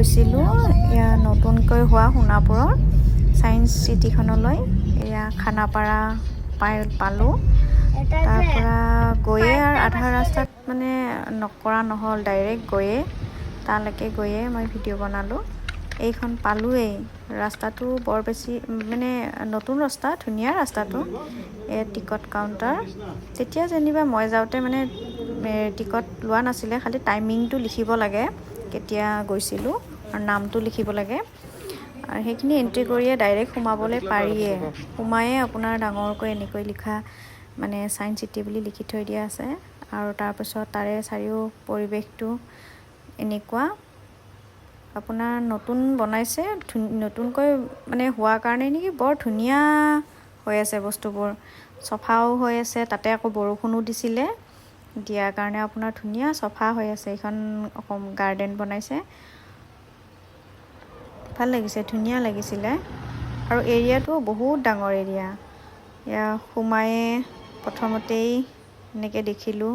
গৈছিলোঁ এয়া নতুনকৈ হোৱা সোণাপুৰৰ ছায়েন্স চিটিখনলৈ। এয়া খানাপাৰা পালোঁ। তাৰ পৰা গৈয়ে আৰু আধা ৰাস্তাত মানে নকৰা নহ'ল, ডাইৰেক্ট গৈয়ে তালৈকে গৈয়ে মই ভিডিঅ' বনালোঁ। এইখন পালোঁৱেই। ৰাস্তাটো বৰ বেছি মানে নতুন ৰাস্তা, ধুনীয়া ৰাস্তাটো। Ticket counter. তেতিয়া যেনিবা মই যাওঁতে মানে টিকট লোৱা নাছিলে, খালি টাইমিংটো লিখিব লাগে, কেতিয়া গৈছিলোঁ আৰু নামটো লিখিব লাগে। আৰু সেইখিনি এণ্ট্ৰি কৰিয়ে ডাইৰেক্ট সোমাবলৈ পাৰিয়ে। সোমায়ে আপোনাৰ ডাঙৰকৈ এনেকৈ লিখা মানে ছায়েন্স চিটি বুলি লিখি থৈ দিয়া আছে। আৰু তাৰপিছত তাৰে চাৰিও পৰিৱেশটো এনেকুৱা আপোনাৰ নতুন বনাইছে, নতুনকৈ মানে হোৱাৰ কাৰণে নেকি বৰ ধুনীয়া হৈ আছে বস্তুবোৰ, চফাও হৈ আছে। তাতে আকৌ বৰষুণো দিছিলে, দিয়াৰ কাৰণে আপোনাৰ ধুনীয়া চফা হৈ আছে। এইখন গাৰ্ডেন বনাইছে, ভাল লাগিছে, ধুনীয়া লাগিছিলে। আৰু এৰিয়াটো বহুত ডাঙৰ এৰিয়া। এয়া সোমায়ে প্ৰথমতেই এনেকৈ দেখিলোঁ।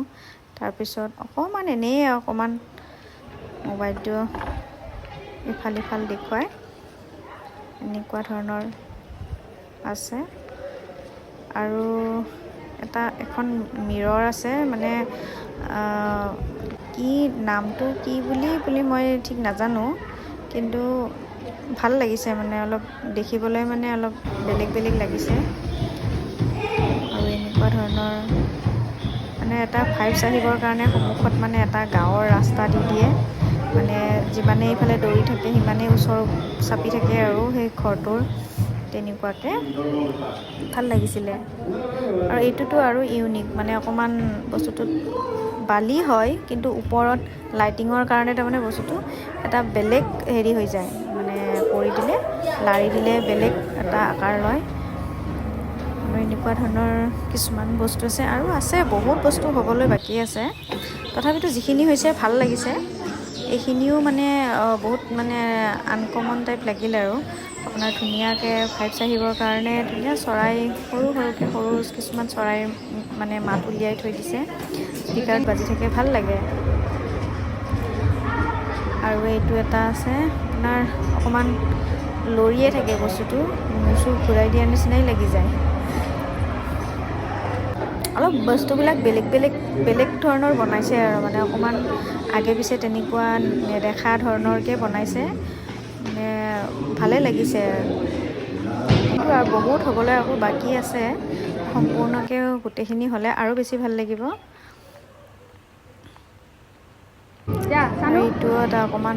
তাৰপিছত অকণমান এনেই অকণমান মোবাইলটো ইফাল সিফাল দেখুৱাই এনেকুৱা ধৰণৰ আছে। আৰু এখন মিৰৰ আছে, মানে কি নামটো কি বুলি মই ঠিক নাজানো, কিন্তু ভাল লাগিছে মানে অলপ দেখিবলৈ মানে অলপ বেলেগ বেলেগ লাগিছে। আৰু এনেকুৱা ধৰণৰ মানে এটা ভাইবছ আহিবৰ কাৰণে সন্মুখত মানে এটা গাঁৱৰ ৰাস্তা দি দিয়ে। মানে যিমানেই ইফালে দৌৰি থাকে সিমানেই ওচৰ চাপি থাকে আৰু সেই ঘৰটোৰ, তেনেকুৱাকৈ ভাল লাগিছিলে। আৰু এইটোতো আৰু ইউনিক, মানে অকণমান বস্তুটোত বালি হয়, কিন্তু ওপৰত লাইটিঙৰ কাৰণে তাৰমানে বস্তুটো এটা বেলেগ হেৰি হৈ যায়, মানে কৰি দিলে লাৰি দিলে বেলেগ এটা আকাৰ লয়। আৰু এনেকুৱা ধৰণৰ কিছুমান বস্তু আছে, আৰু আছে বহুত বস্তু হ'বলৈ বাকী আছে। তথাপিতো যিখিনি হৈছে ভাল লাগিছে। এইখিনিও মানে বহুত মানে আনকমন টাইপ লাগিল আৰু আপোনাৰ ধুনীয়াকৈ ভাইবছ আহিবৰ কাৰণে ধুনীয়া চৰাই, সৰু কিছুমান চৰাইৰ মানে মাত উলিয়াই থৈ দিছে, স্পীকাৰত বাজি থাকে, ভাল লাগে। আৰু এইটো এটা আছে আপোনাৰ অকণমান লৰিয়ে থাকে বস্তুটো, মূৰ ঘূৰাই দিয়াৰ নিচিনাই লাগি যায়। অলপ বস্তুবিলাক বেলেগ ধৰণৰ বনাইছে আৰু মানে অকণমান আগে পিছে তেনেকুৱা নেদেখা ধৰণৰকৈ বনাইছে, মানে ভালে লাগিছে। কিন্তু আৰু বহুত হ'বলৈ আকৌ বাকী আছে, সম্পূৰ্ণকৈ গোটেইখিনি হ'লে আৰু বেছি ভাল লাগিব। আৰু এইটো এটা অকণমান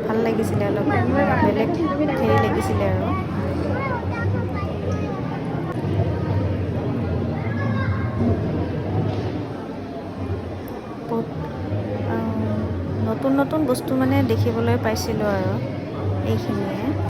ভাল লাগিছিলে, অলপ বেলেগ হেৰি লাগিছিলে আৰু বহুত নতুন বস্তু মানে দেখিবলৈ পাইছিলোঁ আৰু এইখিনিয়ে।